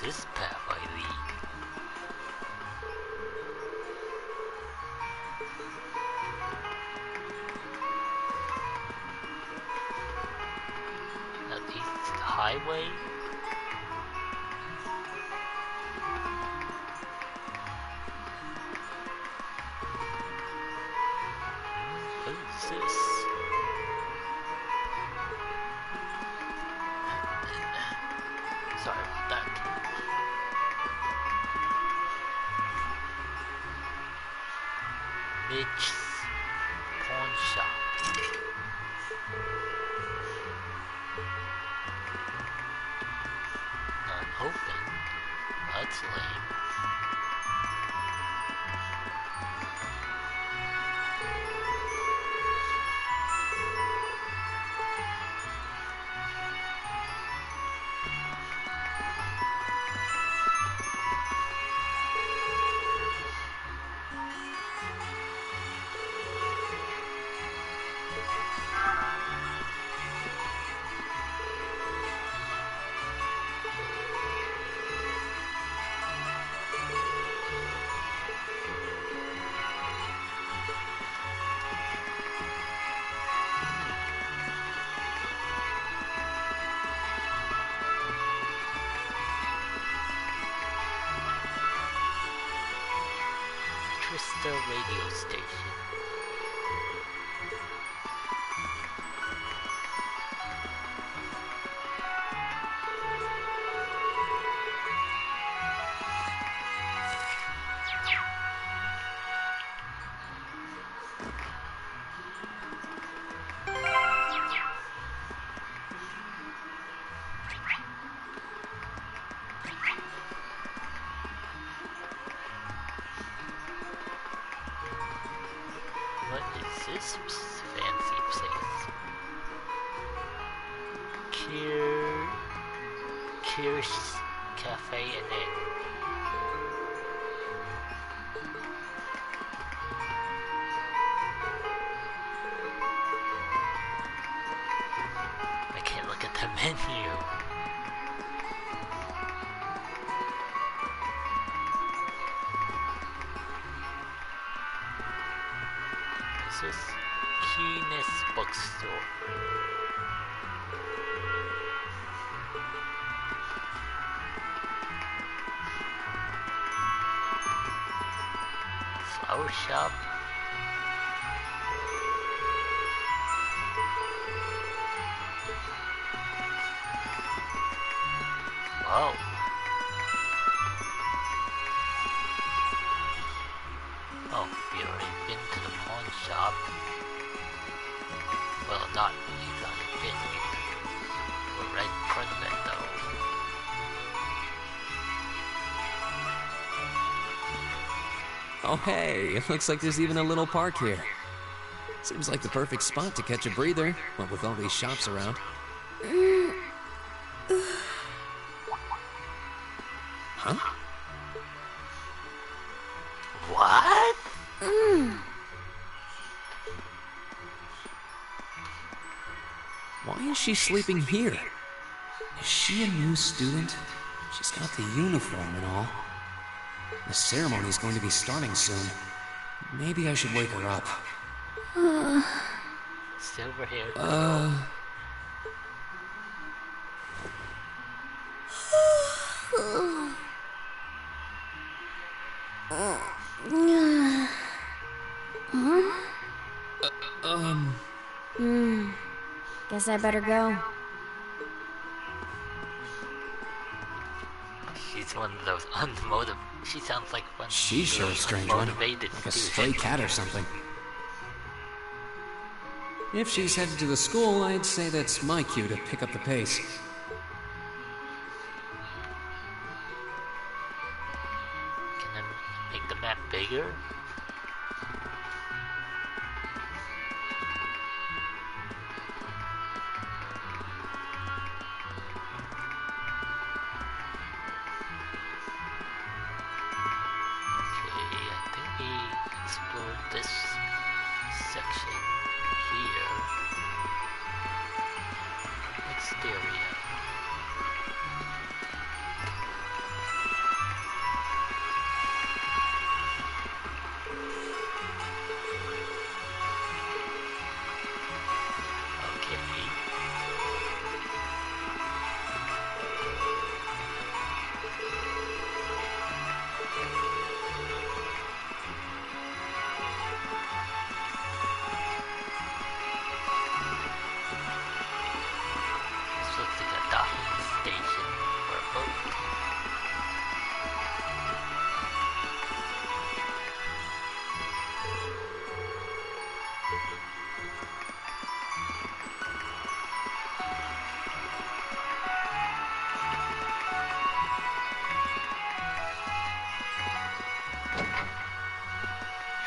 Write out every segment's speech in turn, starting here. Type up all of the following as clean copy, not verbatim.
this path I lead? At least the highway? What is this? Sorry about that. Mitch's pawn shop. Not open. That's lame. Crystal radio station. What is this fancy place? Kirsch Cafe and Inn. I can't look at the menu. This is Keenest Bookstore. Flower shop. Wow. Oh, we already been to the pawn shop. Well, not exactly been. We're right in front of it, though. Oh hey, it looks like there's even a little park here. Seems like the perfect spot to catch a breather, what with all these shops around. Huh? What? Why is she sleeping here? Is she a new student? She's got the uniform and all. The ceremony's going to be starting soon. Maybe I should wake her up. Silver hair. Guess I better go. She's one of those unmotivated. She sounds like one. She's sure a strange one. Motivated Like a student. stray cat or something. If she's headed to the school, I'd say that's my cue to pick up the pace. Can I make the map bigger? Okay, I think we explored this section here. Exterior.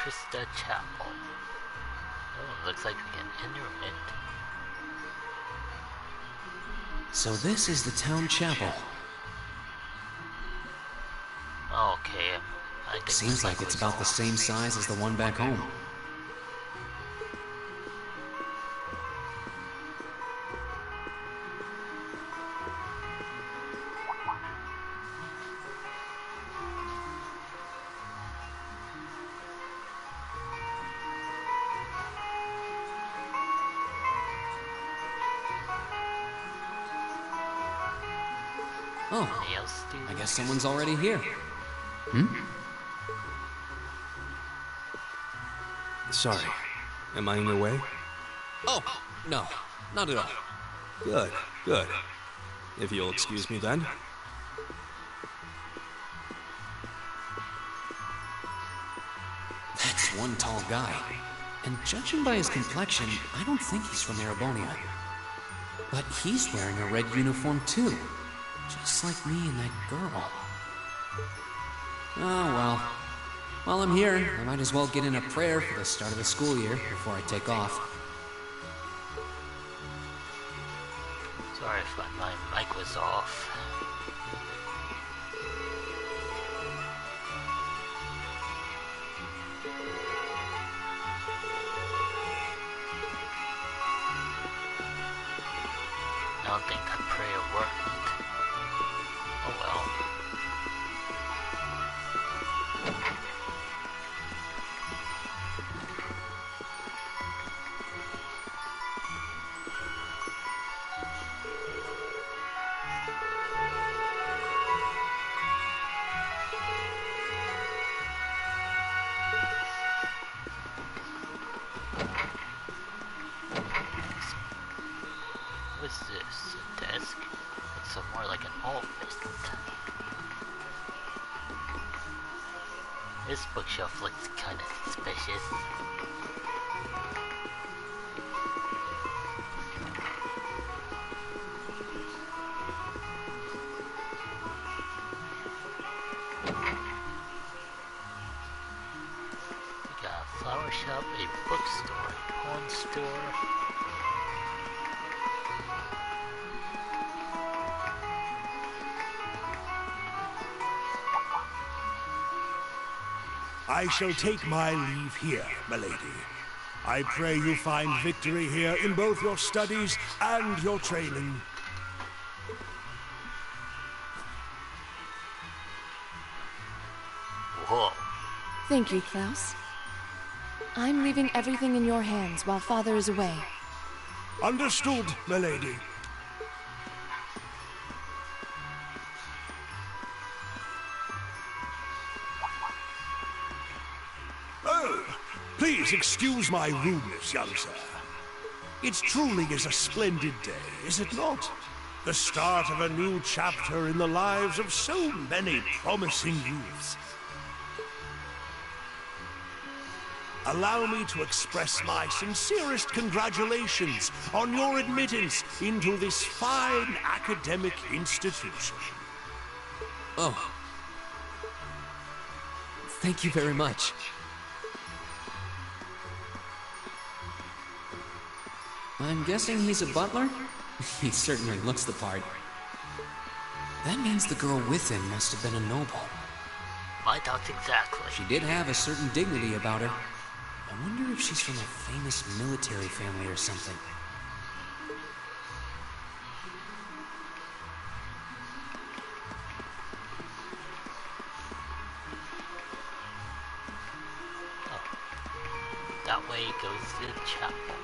Trista Chapel. Oh, looks like we can enter it. So this is the town chapel. Okay, I think Seems like it's about the same size as the one back home. Oh, I guess someone's already here. Sorry. Am I in your way? Oh, no, not at all. Good, good. If you'll excuse me then. That's one tall guy. And judging by his complexion, I don't think he's from Erebonia. But he's wearing a red uniform too. Just like me and that girl. Oh well. While I'm here, I might as well get in a prayer for the start of the school year before I take off. Sorry if my mic was off. I don't think that prayer worked. Oh well. What's this? A desk? Looks more like an office. This bookshelf looks kinda suspicious. We got a flower shop, a bookstore, a pawn store. I shall take my leave here, milady. I pray you find victory here in both your studies and your training. Whoa. Thank you, Klaus. I'm leaving everything in your hands while Father is away. Understood, milady. Oh, please excuse my rudeness, young sir. It truly is a splendid day, is it not? The start of a new chapter in the lives of so many promising youths. Allow me to express my sincerest congratulations on your admittance into this fine academic institution. Oh. Thank you very much. I'm guessing he's a butler? He certainly looks the part. That means the girl with him must have been a noble. My thoughts exactly. She did have a certain dignity about her. I wonder if she's from a famous military family or something. Oh. That way goes to the chapel.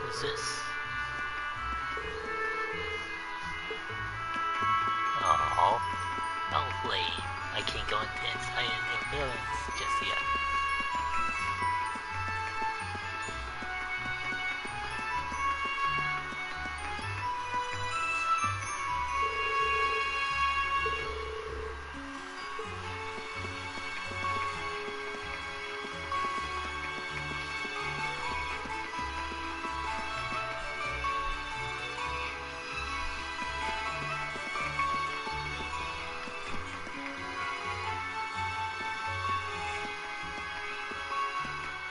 What's this? Oh, Elf Lane. I can't go into insight into the villains just yet.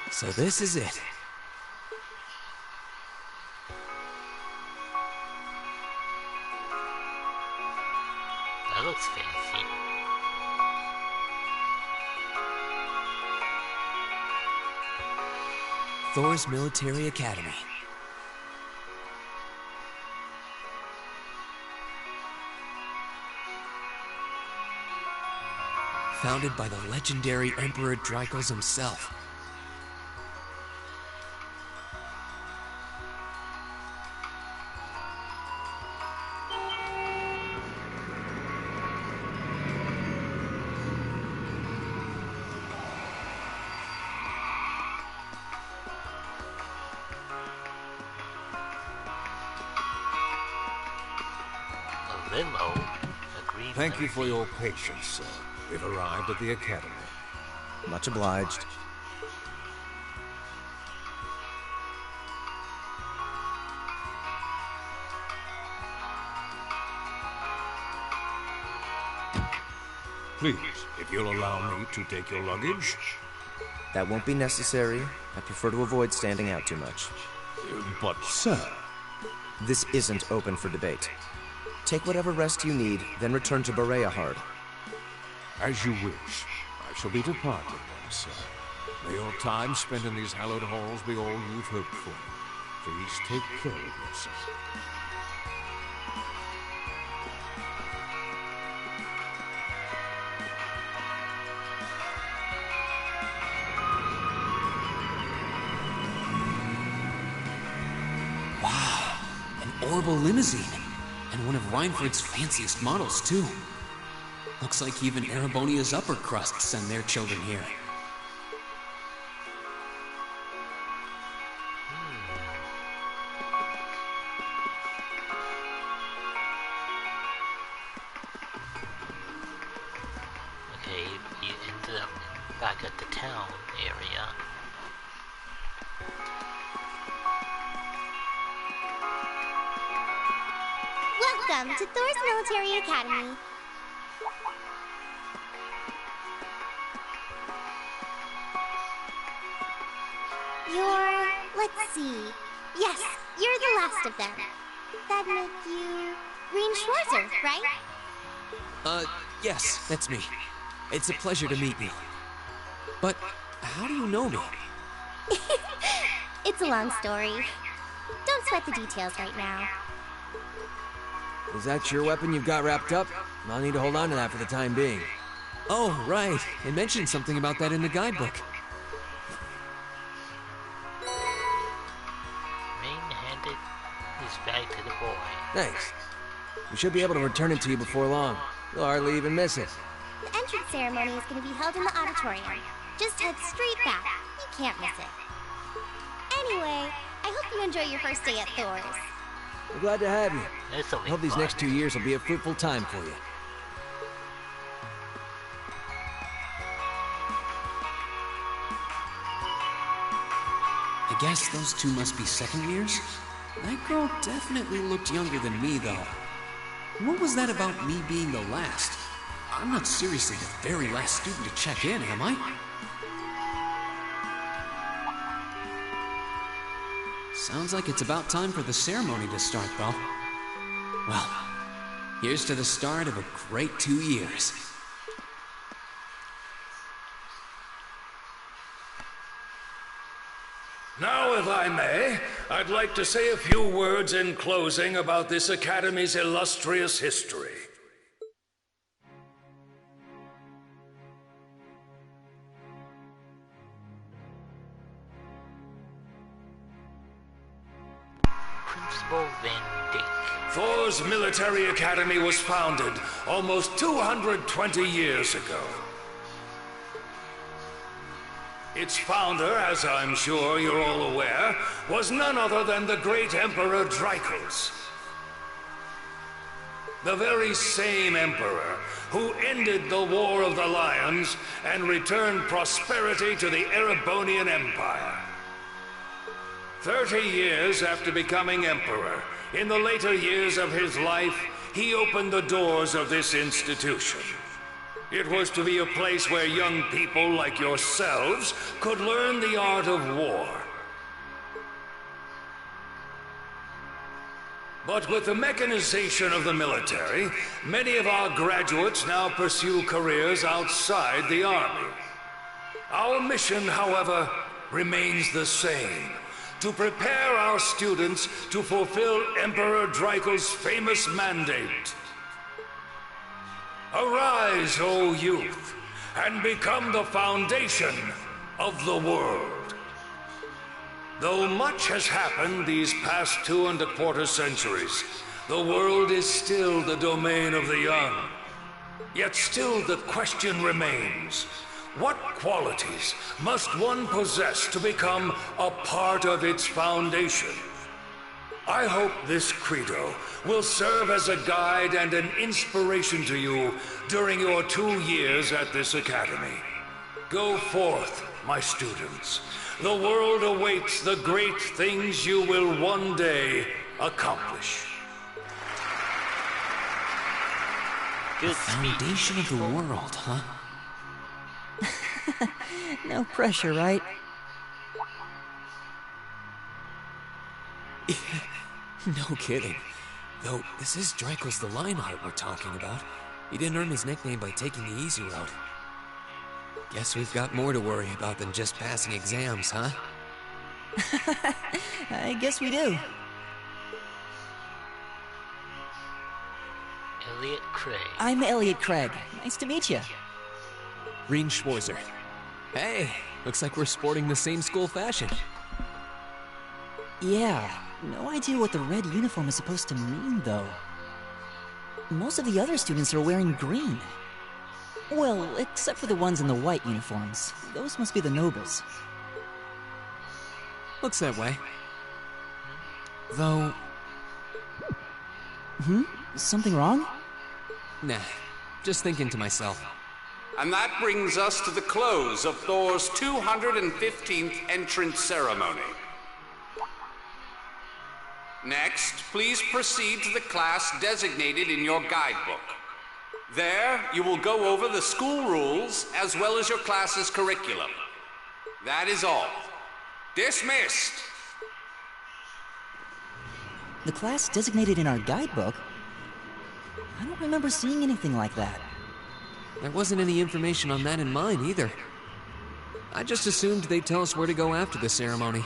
So this is it. That looks fancy. Thor's Military Academy. Founded by the legendary Emperor Drykos himself. A limo? A green Thank you for limousine. your patience, sir. We've arrived at the Academy. Much obliged. Please, if you'll allow me to take your luggage. That won't be necessary. I prefer to avoid standing out too much. But, sir, This isn't open for debate. Take whatever rest you need, then return to Bereahard. as you wish. I shall be departing then, sir. May your time spent in these hallowed halls be all you've hoped for. Please take care of yourself. Wow, an orbital limousine. And one of Reinford's fanciest models, too. Looks like even Erebonia's upper crust send their children here. Okay, you ended up back at the town area. Welcome to Thor's Military Academy. Let's see. Yes, you're the last of them. That'd make you Green Schwarzer, right? Yes, that's me. It's a pleasure to meet you. But how do you know me? It's a long story. Don't sweat the details right now. Is that your weapon you've got wrapped up? I'll need to hold on to that for the time being. Oh, right. It mentioned something about that in the guidebook. Main handed his bag to the boy. Thanks. We should be able to return it to you before long. You'll hardly even miss it. The entrance ceremony is going to be held in the auditorium. Just head straight back. You can't miss it. Anyway, I hope you enjoy your first day at Thor's. We're glad to have you. This'll I be hope these fun. next 2 years will be a fruitful time for you. I guess those two must be second years? That girl definitely looked younger than me, though. What was that about me being the last? I'm not seriously the very last student to check in, am I? Sounds like it's about time for the ceremony to start, though. Well, here's to the start of a great 2 years. Now, if I may, I'd like to say a few words in closing about this Academy's illustrious history. Principal Van Dyke. Thor's military academy was founded almost 220 years ago. Its founder, as I'm sure you're all aware, was none other than the great Emperor Drykos. The very same emperor who ended the War of the Lions and returned prosperity to the Erebonian Empire. 30 years after becoming emperor, in the later years of his life, he opened the doors of this institution. It was to be a place where young people like yourselves could learn the art of war. But with the mechanization of the military, many of our graduates now pursue careers outside the army. Our mission, however, remains the same: to prepare our students to fulfill Emperor Drykos' famous mandate. Arise, O youth, and become the foundation of the world. Though much has happened these past 2¼ centuries, the world is still the domain of the young. Yet still the question remains: what qualities must one possess to become a part of its foundation? I hope this credo will serve as a guide and an inspiration to you during your 2 years at this academy. Go forth, my students. The world awaits the great things you will one day accomplish. Good Foundation of the world, huh? No pressure, right? No kidding. Though, this is Drykos the Lionheart we're talking about. He didn't earn his nickname by taking the easy route. Guess we've got more to worry about than just passing exams, huh? I guess we do. Elliot Craig. I'm Elliot Craig. Nice to meet you. Reen Schwarzer. Hey, looks like we're sporting the same school fashion. Yeah, no idea what the red uniform is supposed to mean, though. Most of the other students are wearing green. Well, except for the ones in the white uniforms. Those must be the nobles. Looks that way. Though... Something wrong? Nah, just thinking to myself. And that brings us to the close of Thor's 215th entrance ceremony. Next, please proceed to the class designated in your guidebook. There, you will go over the school rules as well as your class's curriculum. That is all. Dismissed! The class designated in our guidebook? I don't remember seeing anything like that. There wasn't any information on that in mine either. I just assumed they'd tell us where to go after the ceremony.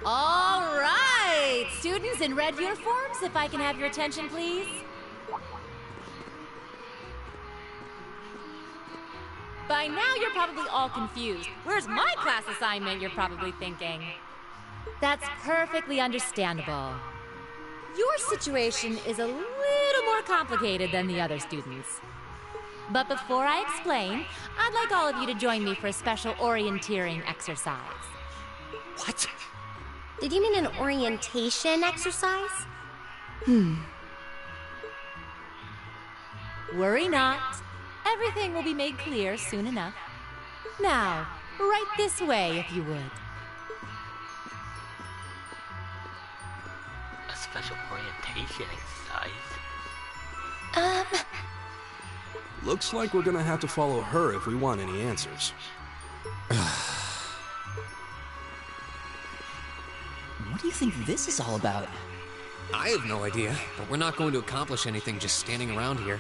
All right! Students in red uniforms, if I can have your attention, please. By now, you're probably all confused. Where's my class assignment, you're probably thinking. That's perfectly understandable. Your situation is a little more complicated than the other students. But before I explain, I'd like all of you to join me for a special orienteering exercise. What? Did you mean an orientation exercise? Worry not. Everything will be made clear soon enough. Now, right this way, if you would. A special orientation exercise? Looks like we're gonna have to follow her if we want any answers. What do you think this is all about? I have no idea, but we're not going to accomplish anything just standing around here.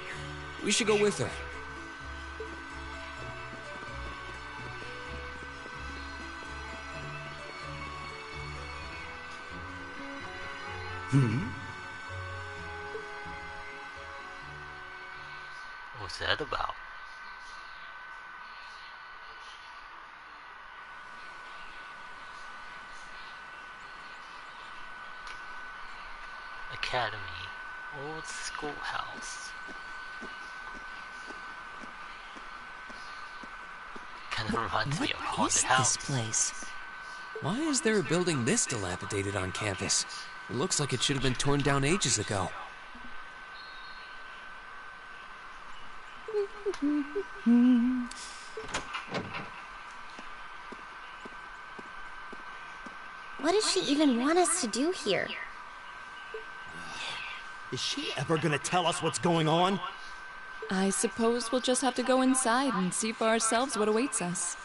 We should go with her. What's that about? Academy. Old schoolhouse. Kind of reminds me of Haunted What is House. this place? Why is there a building this dilapidated on campus? It looks like it should have been torn down ages ago. What does she even want us to do here? Is she ever gonna tell us what's going on? I suppose we'll just have to go inside and see for ourselves what awaits us.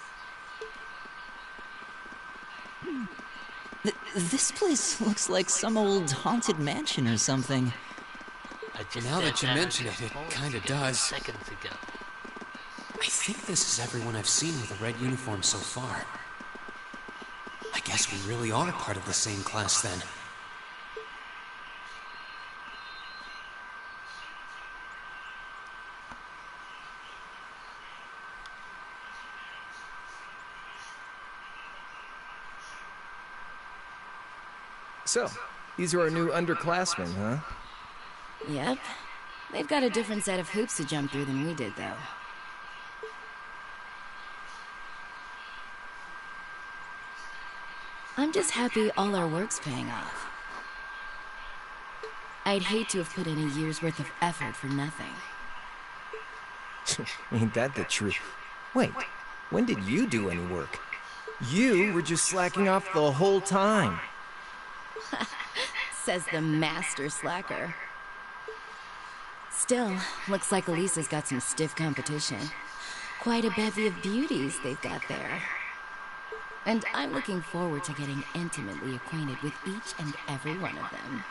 This place looks like some old haunted mansion or something. Now that you mention it, it kinda does. Seconds ago. I think this is everyone I've seen with a red uniform so far. I guess we really are part of the same class then. So, these are our new underclassmen, huh? Yep. They've got a different set of hoops to jump through than we did, though. I'm just happy all our work's paying off. I'd hate to have put in a year's worth of effort for nothing. Ain't that the truth? Wait, when did you do any work? You were just slacking off the whole time. Says the master slacker. Still, looks like Elisa's got some stiff competition. Quite a bevy of beauties they've got there. And I'm looking forward to getting intimately acquainted with each and every one of them.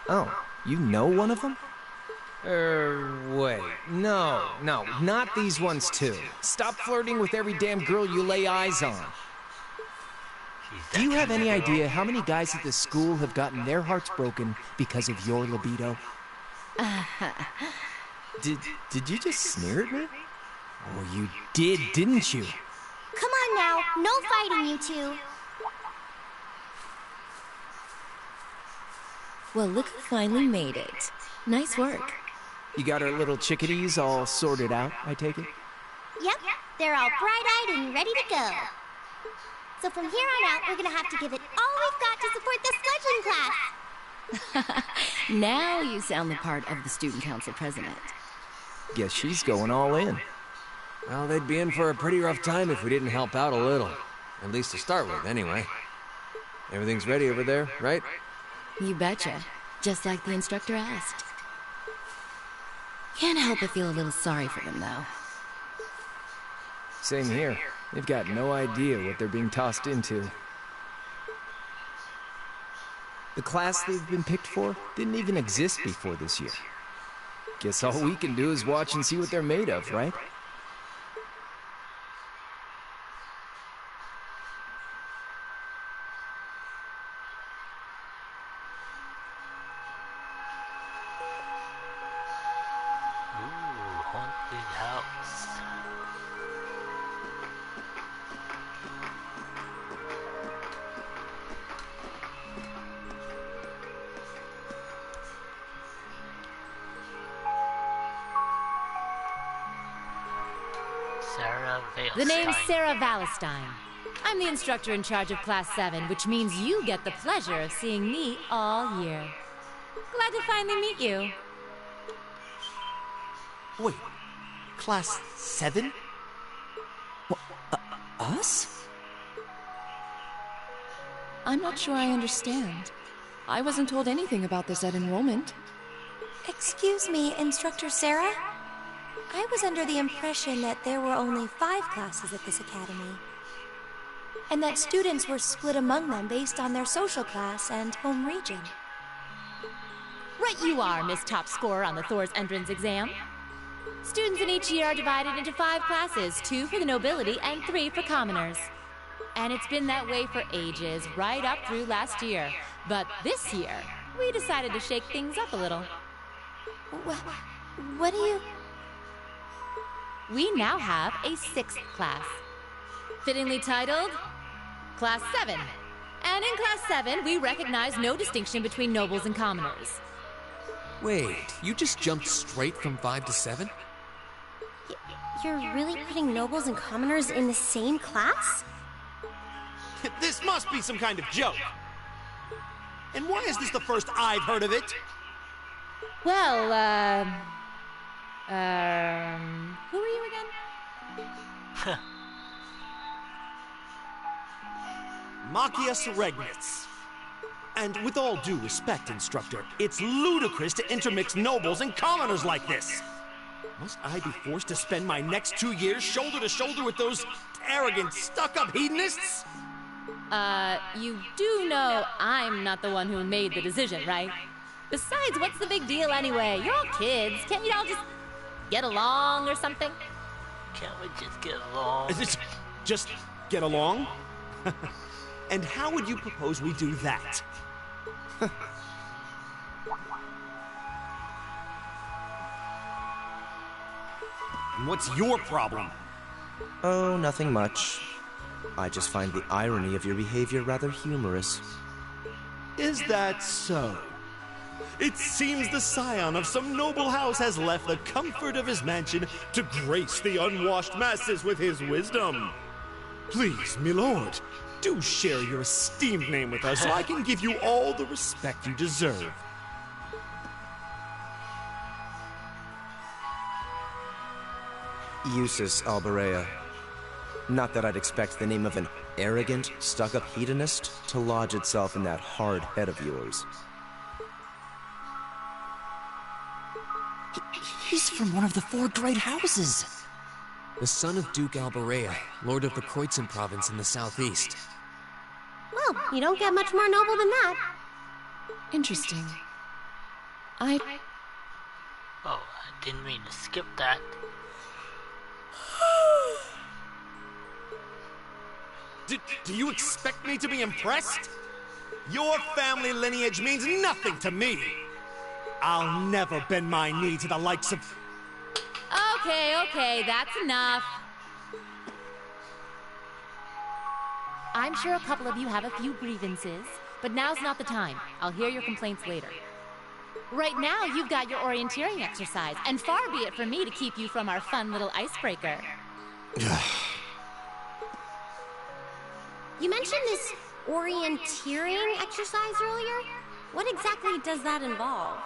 Oh, you know one of them? Wait. No, not these ones too. Stop flirting with every damn girl you lay eyes on. Do you have any idea how many guys at this school have gotten their hearts broken because of your libido? Did you just sneer at me? Oh, you did, didn't you? Come on now, no fighting, you two. Well, look who finally made it. Nice work. You got our little chickadees all sorted out, I take it? Yep, they're all bright-eyed and ready to go. So from here on out, we're gonna have to give it all we've got to support this fledgling class. Now you sound the part of the student council president. Guess she's going all in. Well, they'd be in for a pretty rough time if we didn't help out a little. At least to start with, anyway. Everything's ready over there, right? You betcha. Just like the instructor asked. Can't help but feel a little sorry for them, though. Same here. They've got no idea what they're being tossed into. The class they've been picked for didn't even exist before this year. Guess all we can do is watch and see what they're made of, right? Ooh, haunted house. Sarah Valestein. The name's Sarah Valestein. I'm the instructor in charge of Class 7, which means you get the pleasure of seeing me all year. Glad to finally meet you. Wait, Class 7? Us? I'm not sure I understand. I wasn't told anything about this at enrollment. Excuse me, Instructor Sarah? I was under the impression that there were only 5 classes at this academy, and that students were split among them based on their social class and home region. Right you are, Miss Top Scorer on the Thor's entrance exam. Students in each year are divided into 5 classes, 2 for the nobility and 3 for commoners. And it's been that way for ages, right up through last year. But this year, we decided to shake things up a little. What do you... We now have a 6th class. Fittingly titled, Class 7. And in Class 7, we recognize no distinction between nobles and commoners. Wait, you just jumped straight from 5 to 7? You're really putting nobles and commoners in the same class? This must be some kind of joke. And why is this the first I've heard of it? Well, who are you again? Machias Regnitz. And with all due respect, Instructor, it's ludicrous to intermix nobles and commoners like this. Must I be forced to spend my next 2 years shoulder to shoulder with those arrogant, stuck-up hedonists? You do know I'm not the one who made the decision, right? Besides, what's the big deal anyway? You're all kids. Can't you all just get along or something? Can't we just get along? Just get along? And how would you propose we do that? And what's your problem? Oh, nothing much. I just find the irony of your behavior rather humorous. Is that so? It seems the scion of some noble house has left the comfort of his mansion to grace the unwashed masses with his wisdom. Please, milord, do share your esteemed name with us so I can give you all the respect you deserve. Eustace Alberea. Not that I'd expect the name of an arrogant, stuck-up hedonist to lodge itself in that hard head of yours. He's from one of the 4 great houses. The son of Duke Alberea, lord of the Kreutzen province in the southeast. Well, you don't get much more noble than that. Interesting. Oh, I didn't mean to skip that. Do you expect me to be impressed? Your family lineage means nothing to me. I'll never bend my knee to the likes of... Okay, that's enough. I'm sure a couple of you have a few grievances, but now's not the time. I'll hear your complaints later. Right now, you've got your orienteering exercise, and far be it from me to keep you from our fun little icebreaker. You mentioned this orienteering exercise earlier. What exactly does that involve?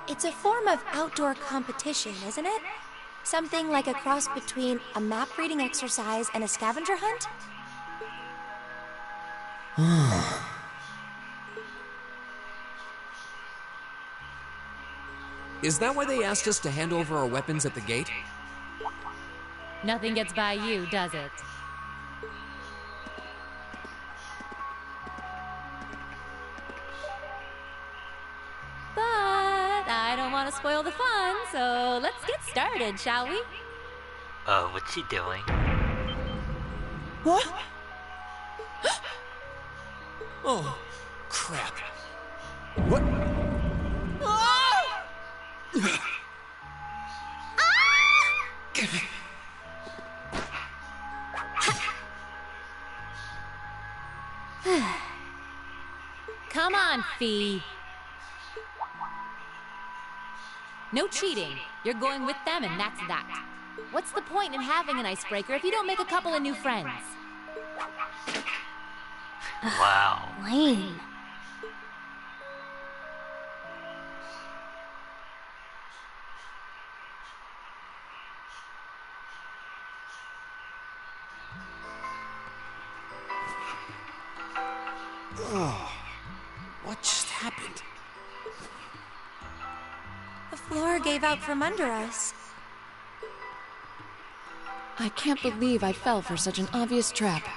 It's a form of outdoor competition, isn't it? Something like a cross between a map-reading exercise and a scavenger hunt? Is that why they asked us to hand over our weapons at the gate? Nothing gets by you, does it? But I don't want to spoil the fun, so let's get started, shall we? What's she doing? What? Oh, crap. What? Come on, Fee. No cheating. You're going with them, and that's that. What's the point in having an icebreaker if you don't make a couple of new friends? Wow. Lame. Oh, what just happened? The floor gave out from under us. I can't believe I fell for such an obvious trap.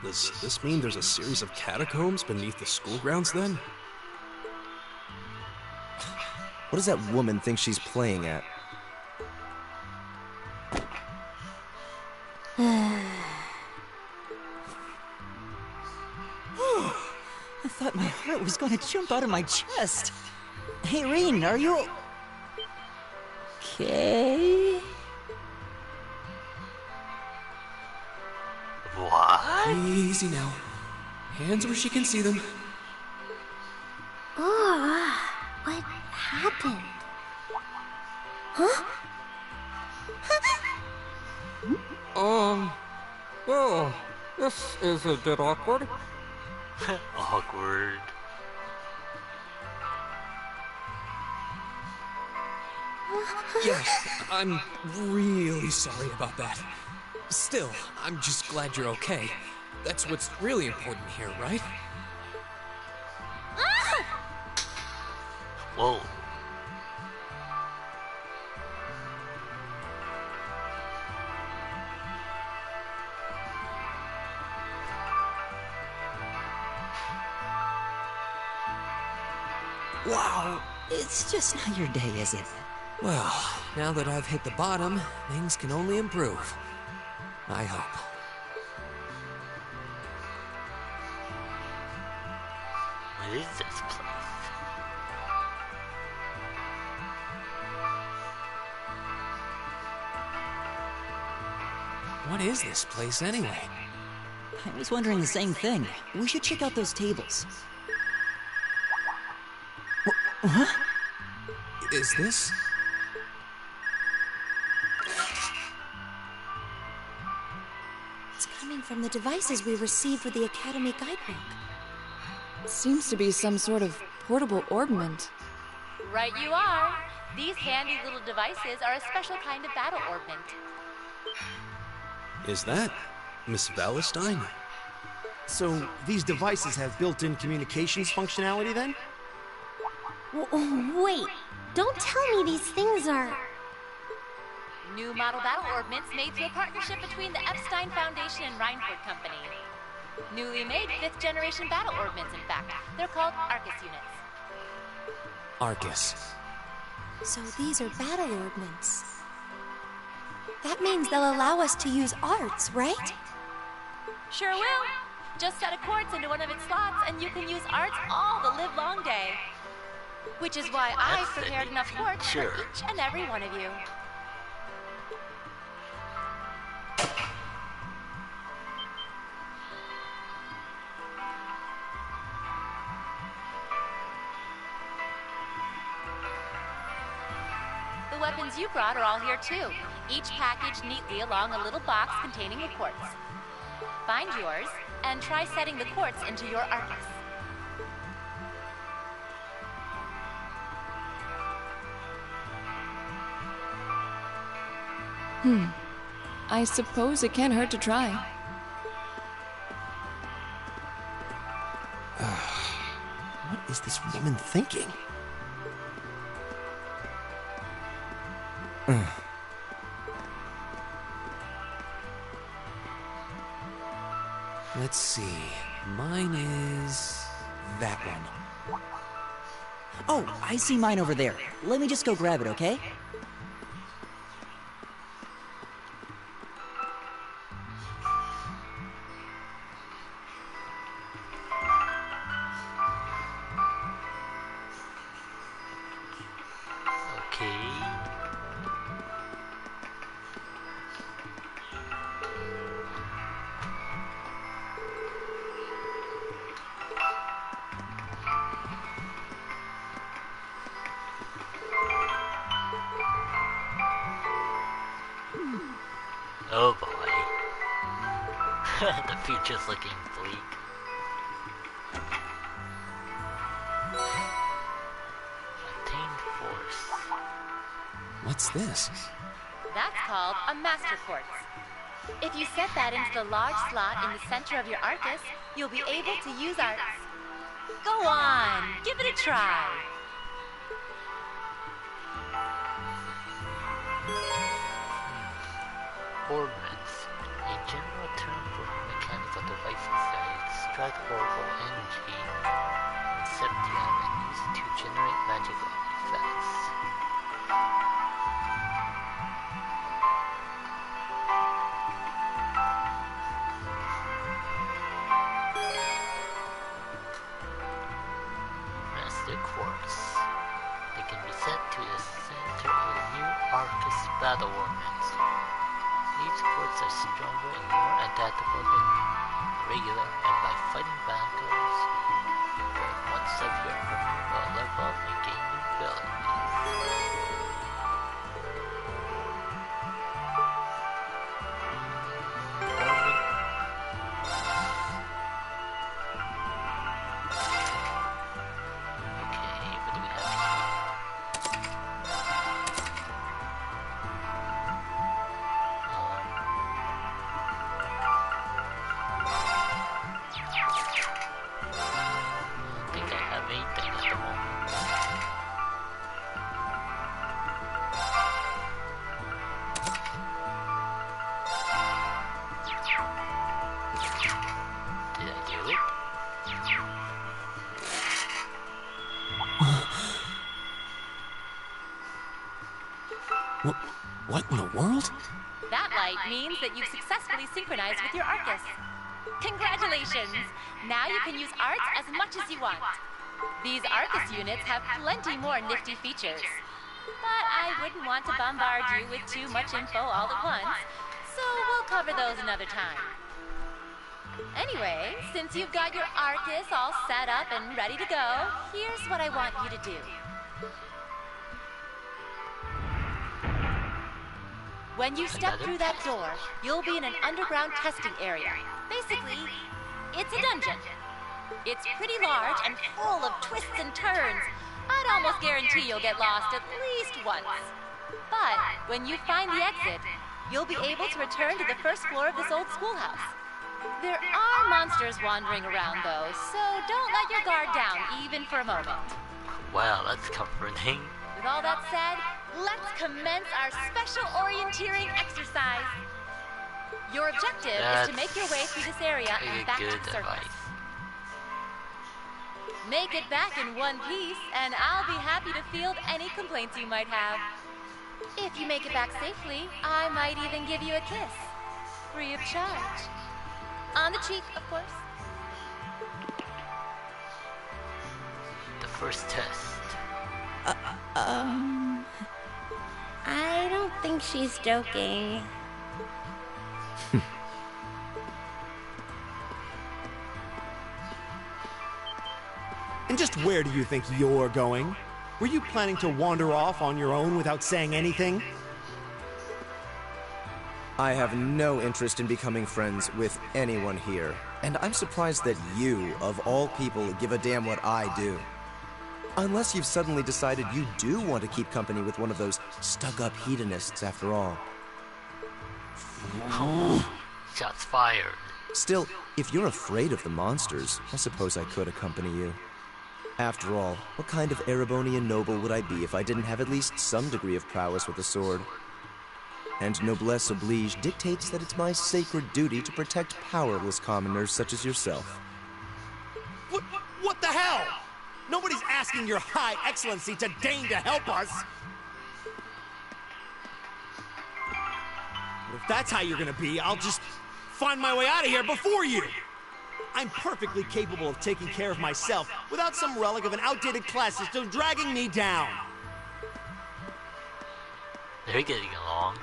Does this mean there's a series of catacombs beneath the school grounds then? What does that woman think she's playing at? I thought my heart was going to jump out of my chest. Hey, Reen, are you... okay? What? Easy now. Hands where she can see them. Oh, Oh, this is a bit awkward. Awkward. Yeah, I'm really sorry about that. Still, I'm just glad you're okay. That's what's really important here, right? Whoa. Wow, it's just not your day, is it? Well, now that I've hit the bottom, things can only improve. I hope. What is this place? What is this place anyway? I was wondering the same thing. We should check out those tables. Huh? Is this? It's coming from the devices we received with the Academy guidebook. Seems to be some sort of portable orbment. Right you are. These handy little devices are a special kind of battle orbment. Is that Miss Valentine? So, these devices have built-in communications functionality then? Wait, don't tell me these things are... New model battle orbments made through a partnership between the Epstein Foundation and Reinford Company. Newly made 5th generation battle orbments, in fact. They're called Arcus units. Arcus. So these are battle orbments. That means they'll allow us to use arts, right? Sure will. Just set a quartz into one of its slots and you can use arts all the livelong day. Which is why I've prepared enough quartz for each and every one of you. The weapons you brought are all here too, each packaged neatly along a little box containing a quartz. Find yours, and try setting the quartz into your Arcus. I suppose it can't hurt to try. What is this woman thinking? Let's see. Mine is that one. Oh, I see mine over there. Let me just go grab it, okay? Oh boy. The future's looking bleak. Attained force. What's this? That's called a master quartz. If you set that into the large slot in the center of your Arcus, you'll be able to use arts. Go on, give it a try. Orbments. A general term for mechanical devices that extract orbital energy from septium and use it to generate magical effects. Master Quartz. They can be set to the center of the new Arcus battle orbments. These quartz are stronger and more adaptable than regular, and by fighting battles, during one of your opponent will level up and gain new abilities. What in the world? That light means that you've successfully synchronized with your Arcus. Congratulations! Now you can use arts as much as you want. These Arcus units have plenty more nifty features. But I wouldn't want to bombard you with too much info all at once, so we'll cover those another time. Anyway, since you've got your Arcus all set up and ready to go, here's what I want you to do. When you step through that door, you'll be in an underground testing area. Basically, it's a dungeon. It's pretty large and full of twists and turns. I'd almost guarantee you'll get lost at least once. But when you find the exit, you'll be able to return to the first floor of this old schoolhouse. There are monsters wandering around, though, so don't let your guard down, even for a moment. Wow, that's comforting. With all that said, let's commence our special orienteering exercise. Your objective is to make your way through this area and back to the surface. Make it back in one piece, and I'll be happy to field any complaints you might have. If you make it back safely, I might even give you a kiss. Free of charge. On the cheek, of course. The first test. I don't think she's joking. And just where do you think you're going? Were you planning to wander off on your own without saying anything? I have no interest in becoming friends with anyone here, and I'm surprised that you, of all people, give a damn what I do. Unless you've suddenly decided you do want to keep company with one of those stuck-up hedonists after all. Shots fired. Still, if you're afraid of the monsters, I suppose I could accompany you. After all, what kind of Erebonian noble would I be if I didn't have at least some degree of prowess with a sword? And noblesse oblige dictates that it's my sacred duty to protect powerless commoners such as yourself. What the hell? Nobody's asking your high excellency to deign to help us! But if that's how you're gonna be, I'll just find my way out of here before you! I'm perfectly capable of taking care of myself without some relic of an outdated class system dragging me down. They're getting along.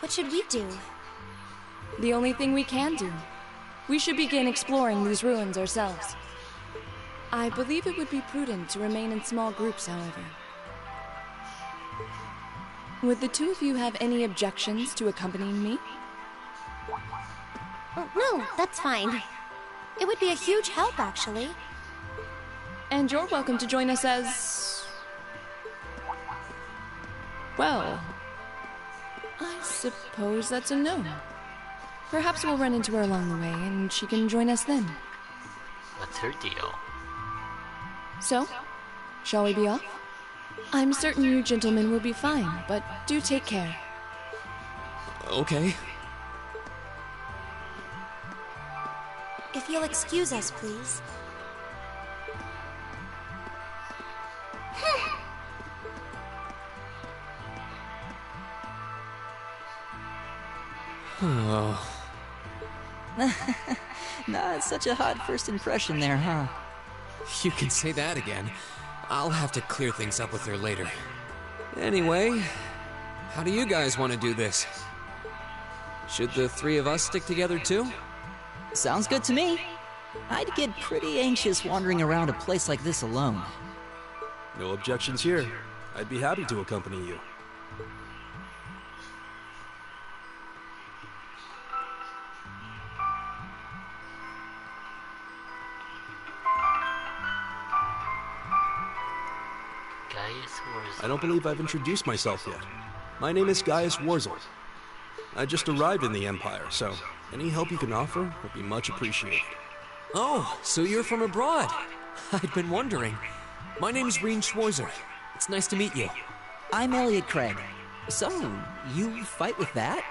What should we do? The only thing we can do. We should begin exploring these ruins ourselves. I believe it would be prudent to remain in small groups, however. Would the two of you have any objections to accompanying me? Oh, no, that's fine. It would be a huge help, actually. And you're welcome to join us as... well, I suppose that's a no. Perhaps we'll run into her along the way, and she can join us then. What's her deal? So, shall we be off? I'm certain you gentlemen will be fine, but do take care. Okay. If you'll excuse us, please. Oh. Not such a hot first impression there, huh? You can say that again. I'll have to clear things up with her later. Anyway, how do you guys want to do this? Should the three of us stick together too? Sounds good to me. I'd get pretty anxious wandering around a place like this alone. No objections here. I'd be happy to accompany you. I don't believe I've introduced myself yet. My name is Gaius Warzel. I just arrived in the Empire, so any help you can offer would be much appreciated. Oh, so you're from abroad. I'd been wondering. My name's Reen Schwarzer. It's nice to meet you. I'm Elliot Craig. So, you fight with that?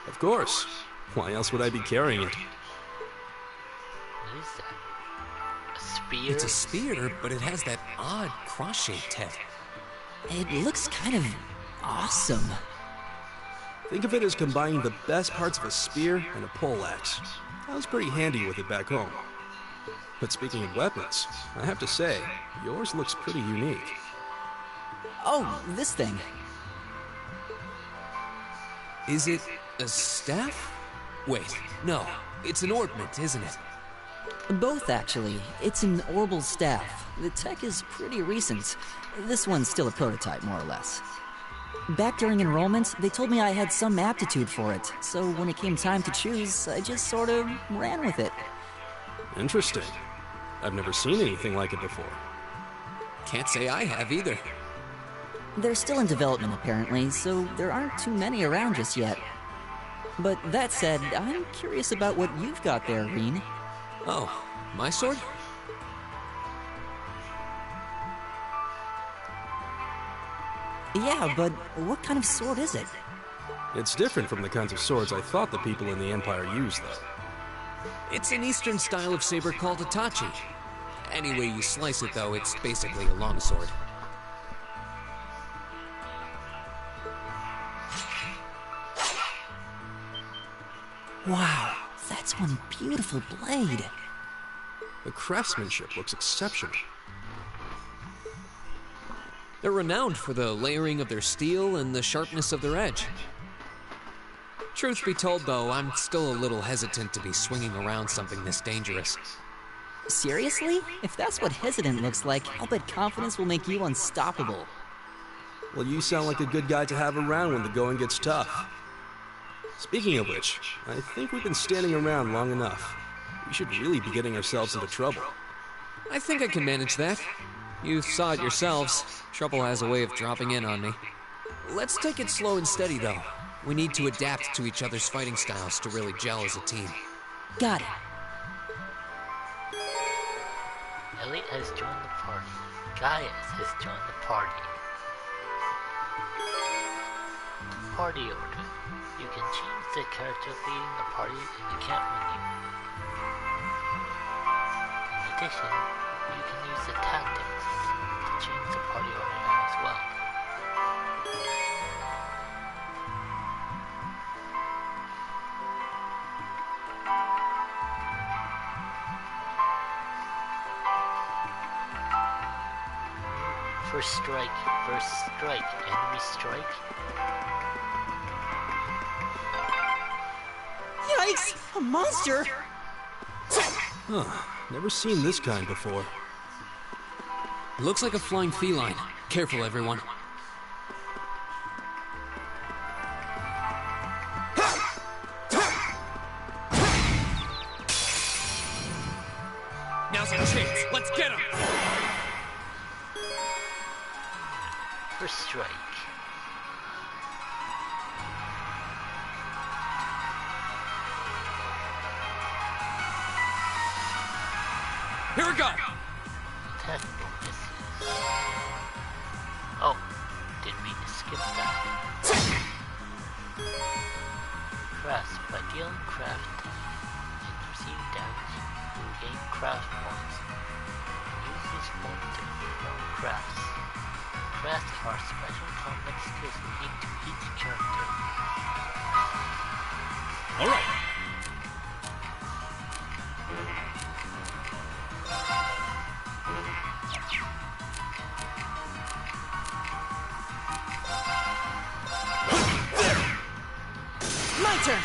Of course. Why else would I be carrying it? What is that? A spear? It's a spear, but it has that odd cross-shaped head. It looks kind of awesome. Think of it as combining the best parts of a spear and a poleaxe. I was pretty handy with it back home. But speaking of weapons, I have to say, yours looks pretty unique. Oh, this thing. Is it a staff? Wait, no. It's an ornament, isn't it? Both, actually. It's an orbital staff. The tech is pretty recent. This one's still a prototype, more or less. Back during enrollment, they told me I had some aptitude for it, so when it came time to choose, I just sort of ran with it. Interesting. I've never seen anything like it before. Can't say I have either. They're still in development, apparently, so there aren't too many around just yet. But that said, I'm curious about what you've got there, Reen. Oh, my sword? Yeah, but what kind of sword is it? It's different from the kinds of swords I thought the people in the Empire used, though. It's an Eastern style of saber called a tachi. Any way you slice it, though, it's basically a longsword. Wow, that's one beautiful blade. The craftsmanship looks exceptional. They're renowned for the layering of their steel and the sharpness of their edge. Truth be told, though, I'm still a little hesitant to be swinging around something this dangerous. Seriously? If that's what hesitant looks like, I'll bet confidence will make you unstoppable. Well, you sound like a good guy to have around when the going gets tough. Speaking of which, I think we've been standing around long enough. We should really be getting ourselves into trouble. I think I can manage that. You saw it yourselves. Trouble has a way of dropping in on me. Let's take it slow and steady, though. We need to adapt to each other's fighting styles to really gel as a team. Got it. Elliot has joined the party. Gaius has joined the party. Party order. You can change the character leading the party in the camp menu. In addition, you can use the tactics to change the party order as well. First strike, enemy strike. Yikes! A monster! Huh, never seen this kind before. Looks like a flying feline. Careful, everyone. Now's our chance. Let's get him! First strike. Here we go! Attack bonuses. Oh, didn't mean to skip that. Crafts. By dealing craft and receiving damage, you will gain craft points. Use these points to perform crafts. Crafts are special combat skills unique to each character. Alright. My turn!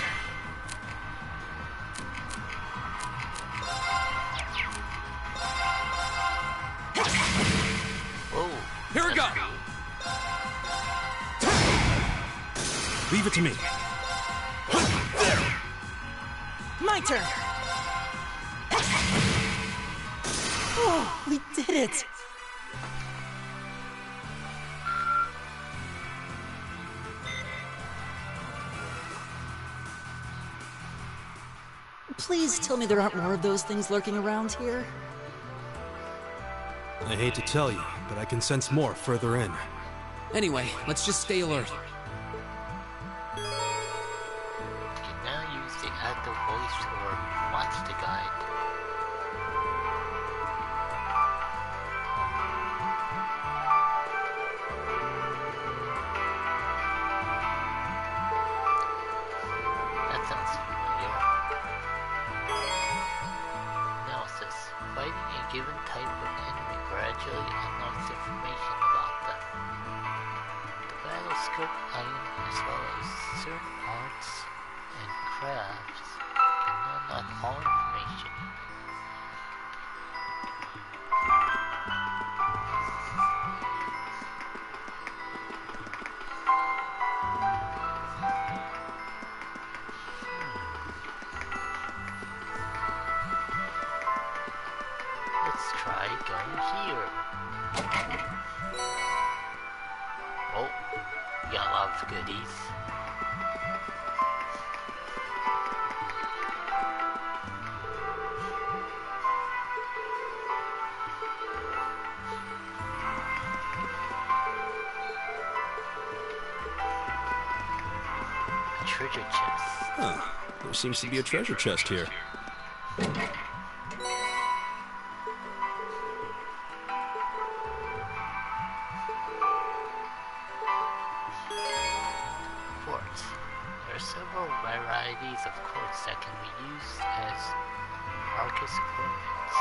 Whoa. Here we go! Leave it to me. My turn! Oh, we did it! Please tell me there aren't more of those things lurking around here. I hate to tell you, but I can sense more further in. Anyway, let's just stay alert. You can now use the active voice or monster guide. That sounds familiar. Analysis. Fighting a given type of enemy gradually unlocks information about them. The battle scope item as well as certain arts and crafts can unlock all information. Let's try going here. Oh, we got a lot of goodies. A treasure chest. Huh. There seems to be a treasure chest here. Quartz. There are several varieties of quartz that can be used as Arcus ornaments.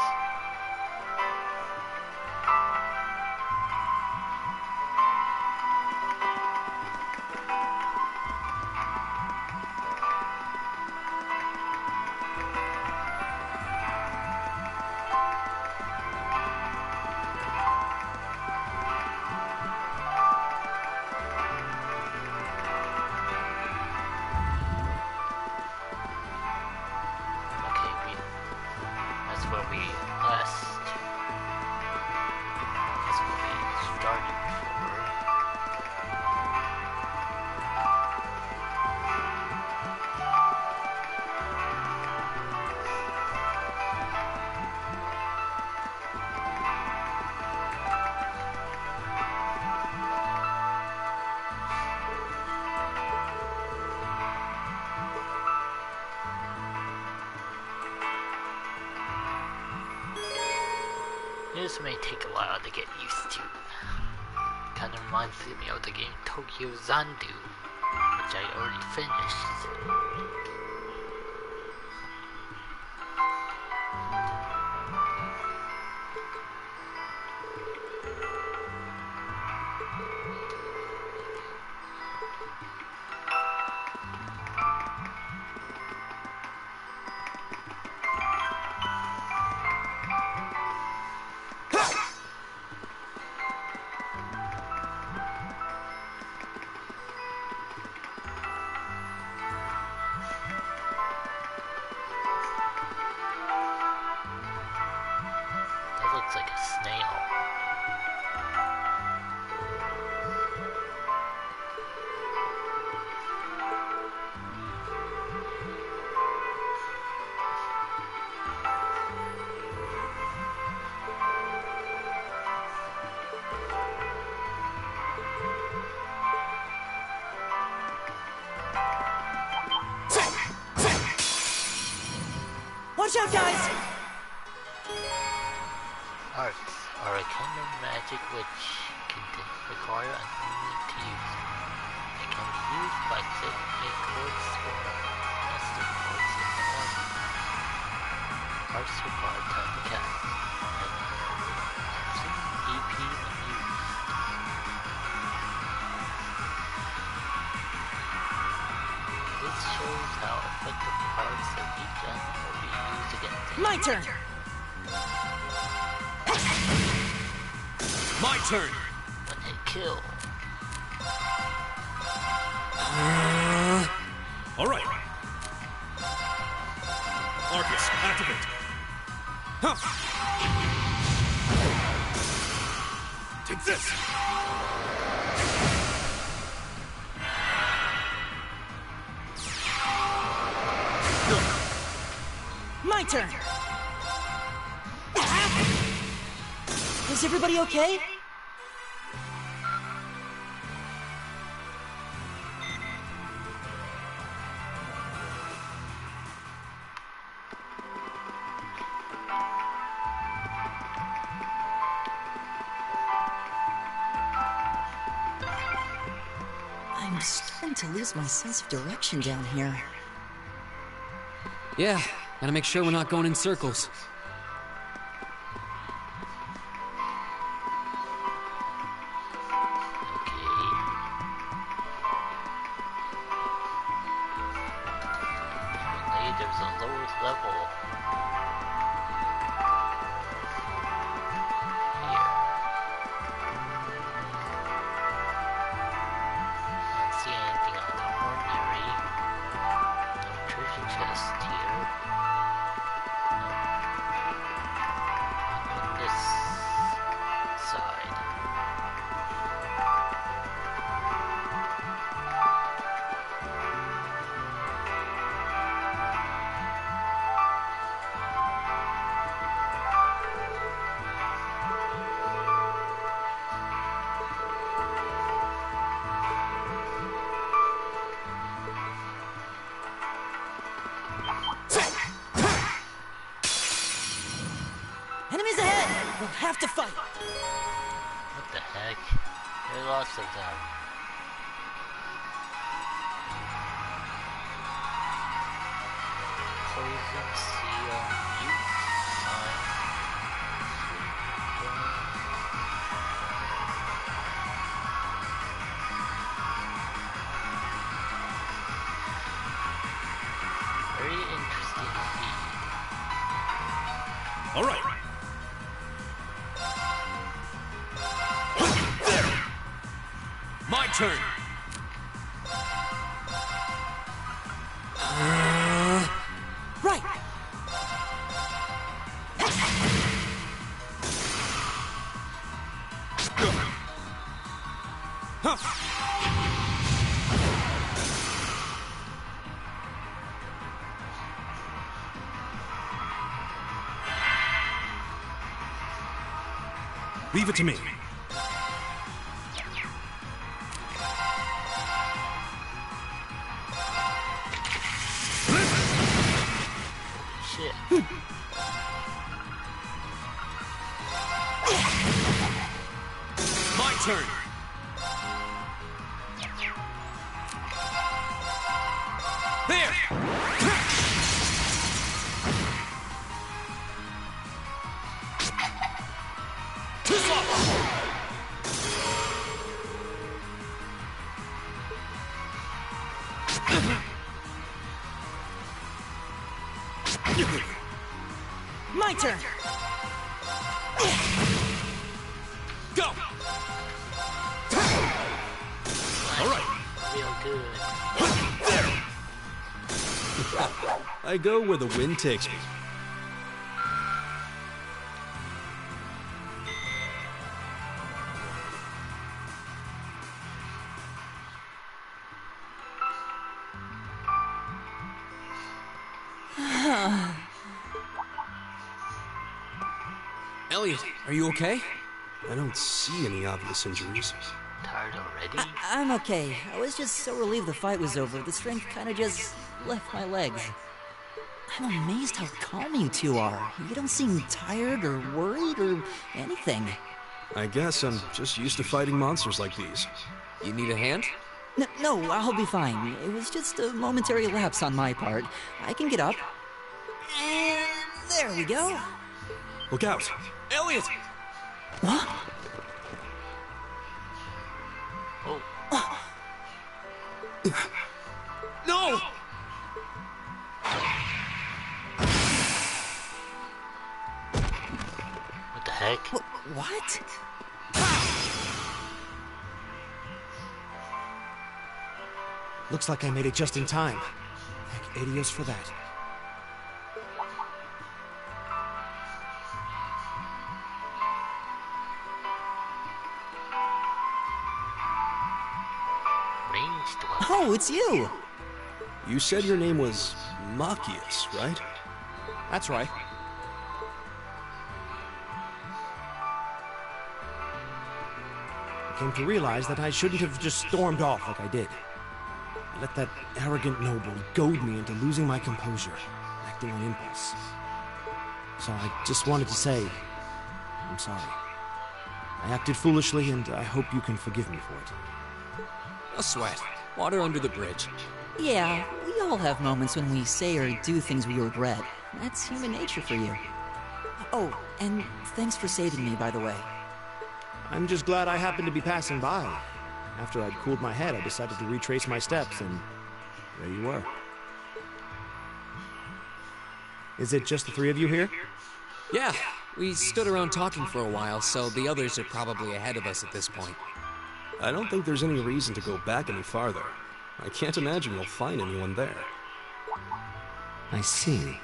Okay, that's where we last. That's where we started for. This may take a while to get used to. Kinda reminds me of the game Tokyo Zandu, which I already finished. That looks like a snail. Watch out, guys! Arts are a kind of magic which can require an enemy to use. It can be used by setting a quartz or nesting quartz in the ornament. Arts require time to cast, and consume EP when used. This shows how effective parts of each element will be used against it. My turn! My turn! When they kill. All right. Arcus, activate. Huh. Take this. My turn! Is everybody okay? starting to lose my sense of direction down here. Yeah, gotta make sure we're not going in circles. There's a lower level here. I don't see anything out of the ordinary. No treasure chest here. On this side. Enemies ahead! We'll have to fight! What the heck? There are lots of them. Poison seal, mute sign, very interesting indeed. All right. My turn. Right! Leave it to me. Shit. My turn. There. My turn! Go. All right. Real good. I go where the wind takes me. Elliot, are you okay? I don't see any obvious injuries. Tired already? I'm okay. I was just so relieved the fight was over. The strength kind of just left my legs. I'm amazed how calm you two are. You don't seem tired or worried or anything. I guess I'm just used to fighting monsters like these. You need a hand? No, I'll be fine. It was just a momentary lapse on my part. I can get up. And there we go. Look out! Elliot! What? Oh. No! What the heck? What? Looks like I made it just in time. Thank Adios for that. Ranged weapon. Oh, it's you! You said your name was Machias, right? That's right. I came to realize that I shouldn't have just stormed off like I did. I let that arrogant noble goad me into losing my composure, acting on impulse. So I just wanted to say, I'm sorry. I acted foolishly, and I hope you can forgive me for it. No sweat. Water under the bridge. Yeah, we all have moments when we say or do things we regret. That's human nature for you. Oh, and thanks for saving me, by the way. I'm just glad I happened to be passing by. After I'd cooled my head, I decided to retrace my steps, and there you were. Is it just the three of you here? Yeah, we stood around talking for a while, so the others are probably ahead of us at this point. I don't think there's any reason to go back any farther. I can't imagine you'll find anyone there. I see.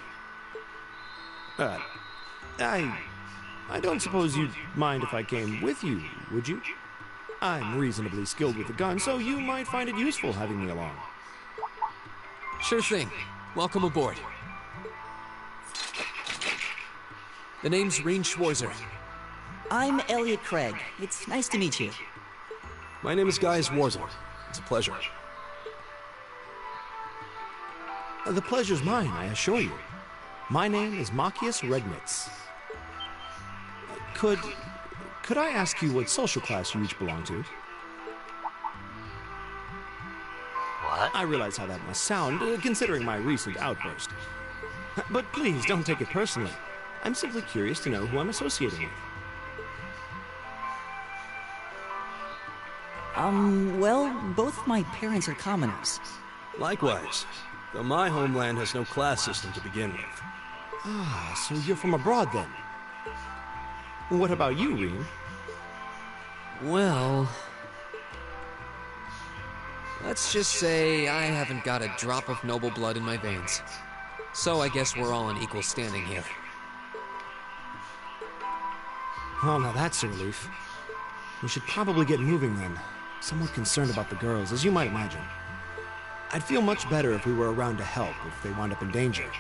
I don't suppose you'd mind if I came with you, would you? I'm reasonably skilled with the gun, so you might find it useful having me along. Sure thing. Welcome aboard. The name's Rean Schwarzer. I'm Elliot Craig. It's nice to meet you. My name is Guy Schwarzer. It's a pleasure. The pleasure's mine, I assure you. My name is Machias Regnitz. Could I ask you what social class you each belong to? What? I realize how that must sound, considering my recent outburst. But please, don't take it personally. I'm simply curious to know who I'm associating with. Well, both my parents are commoners. Likewise, though my homeland has no class system to begin with. Ah, so you're from abroad then? What about you, Rean? Well... let's just say I haven't got a drop of noble blood in my veins. So I guess we're all on equal standing here. Oh, now that's a relief. We should probably get moving then. Somewhat concerned about the girls, as you might imagine. I'd feel much better if we were around to help if they wound up in danger.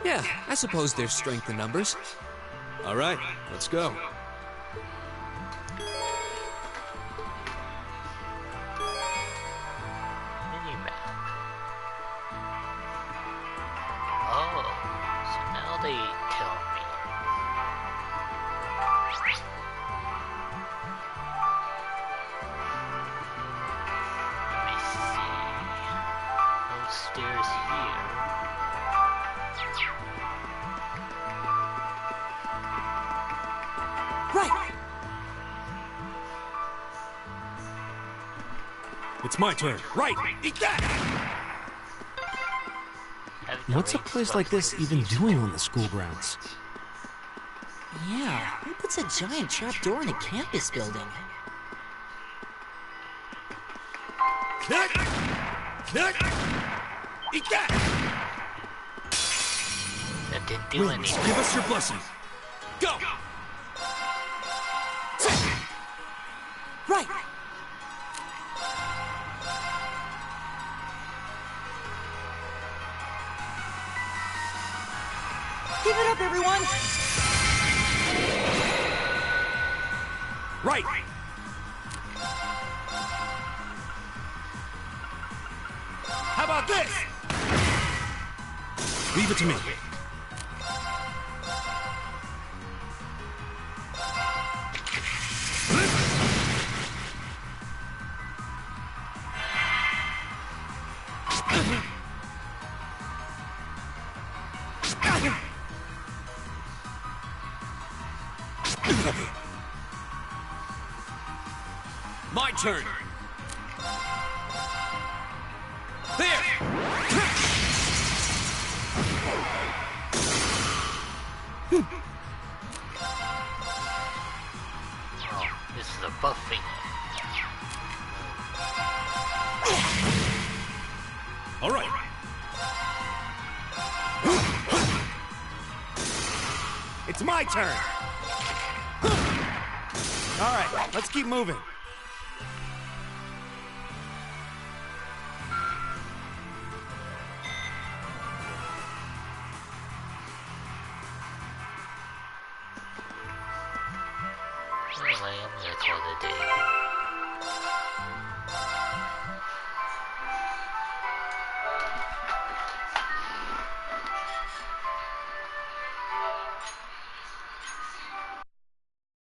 Yeah, I suppose there's strength in numbers. All right, let's go. Minimap. Oh, so now they tell me. Let me see. No stairs here. Right! It's my turn. Right! Eat that! What's a place like this even doing on the school grounds? Yeah, who puts a giant trapdoor in a campus building? Kick! Kick! Eat that! That didn't do Wings, anything. give us your blessing. Go! Right! Give it up, everyone! Right! How about this? Leave it to me. My turn! There! Oh, this is a buffing. All right. It's my turn! All right, let's keep moving. Anyway, I'm gonna call it a day.